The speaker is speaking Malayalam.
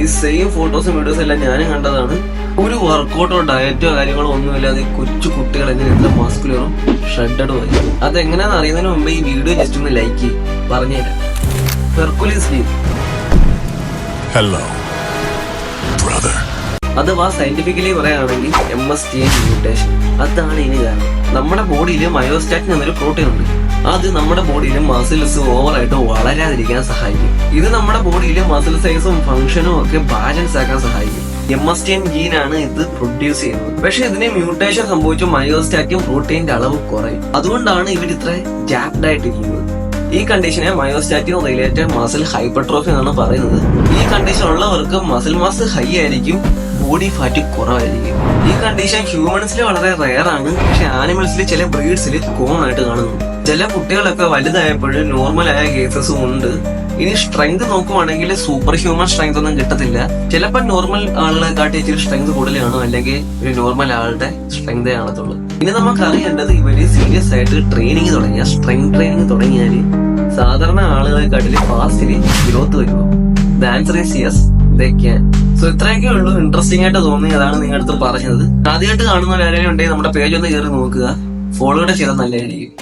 ഈ സെയിം ഫോട്ടോസും വീഡിയോസും എല്ലാം ഞാനും കണ്ടതാണ്. ഒരു വർക്കൗട്ടോ ഡയറ്റോ കാര്യങ്ങളോ ഒന്നുമില്ലാതെ കൊച്ചു കുട്ടികൾ എങ്ങനെ ഇത്ര മസ്കുലറും ഷ്രെഡഡും ആയി. അതെങ്ങനെയാണെന്ന് അറിയുന്നതിന് മുമ്പ് ഈ വീഡിയോ ജസ്റ്റ് ഒന്ന് ലൈക്ക് ചെയ്യും. പറഞ്ഞുതരാം. ഹെർക്കുലീസ് ഡീൻ അഥവാ സയന്റിഫിക്കലി പറയുകയാണെങ്കിൽ MSTN മ്യൂട്ടേഷൻ. അതാണ് ഇനി കാരണം. നമ്മുടെ ബോഡിയിൽ മയോസ്റ്റാറ്റിൻ എന്നൊരു പ്രോട്ടീൻ ഉണ്ട്. അത് നമ്മുടെ ബോഡിയിൽ മസിൽസ് ഓവറായിട്ട് വളരാതിരിക്കാൻ സഹായിക്കും. ഇത് നമ്മുടെ ബോഡിയിൽ മസിൽ സൈസും ഫംഗ്ഷനും ഒക്കെ ബാലൻസ് ആക്കാൻ സഹായിക്കും. MSTN ജീനാണ് ഇത് പ്രൊഡ്യൂസ് ചെയ്യുന്നത്. പക്ഷെ ഇതിന് മ്യൂട്ടേഷൻ സംഭവിച്ച മയോസ്റ്റാറ്റിൻ പ്രോട്ടീന്റെ അളവ് കുറയും. അതുകൊണ്ടാണ് ഇവർ ഇത്ര ജാക്ഡ് ആയിട്ടിരിക്കുന്നത്. ഈ കണ്ടീഷനെ മയോസ്റ്റാറ്റിൻ റിലേറ്റഡ് മസിൽ ഹൈപ്പർട്രോഫി എന്നാണ് പറയുന്നത്. ഈ കണ്ടീഷൻ ഉള്ളവർക്ക് മസിൽ മാസ് ഹൈ ആയിരിക്കും, ബോഡി ഫാറ്റ് കുറവായിരിക്കും. ഈ കണ്ടീഷൻ ഹ്യൂമൻസിൽ വളരെ റെയർ ആണ്. പക്ഷെ ആനിമൽസിൽ ചില ബ്രീഡ്സിൽ കോമൺ ആയിട്ട് കാണുന്നു. ചില കുട്ടികളൊക്കെ വലുതായപ്പോഴും നോർമൽ ആയ കേസസും ഉണ്ട്. ഇനി സ്ട്രെങ്ത് നോക്കുവാണെങ്കിൽ സൂപ്പർ ഹ്യൂമൻ സ്ട്രെങ്ത് ഒന്നും കിട്ടത്തില്ല. ചിലപ്പോൾ നോർമൽ ആളുകളെ കാട്ടി ഇച്ചിരി സ്ട്രെങ്ത് കൂടുതൽ കാണും, അല്ലെങ്കിൽ ഒരു നോർമൽ ആളുടെ സ്ട്രെങ്തേ കാണത്തുള്ളൂ. ഇനി നമുക്ക് അറിയേണ്ടത് ഇവര് സീരിയസ് ആയിട്ട് ട്രെയിനിങ് തുടങ്ങിയ സ്ട്രെങ്ത് ട്രെയിനിങ് തുടങ്ങിയാല് സാധാരണ ആളുകളെ കാട്ടില് ഫാസ്റ്റില് ഗ്രോത്ത് വരുമോ? The answer is yes, they can. So ഇത്രയൊക്കെ ഉള്ളൂ. ഇൻട്രസ്റ്റിംഗ് ആയിട്ട് തോന്നി, അതാണ് നിങ്ങളുടെ അടുത്ത് പറഞ്ഞത്. ആദ്യമായിട്ട് കാണുന്ന ആരെങ്കിലും ഉണ്ടെങ്കിൽ നമ്മുടെ പേജ് ഒന്ന് കയറി നോക്കുക, ഫോളോ ചെയ്താൽ നല്ലതായിരിക്കും.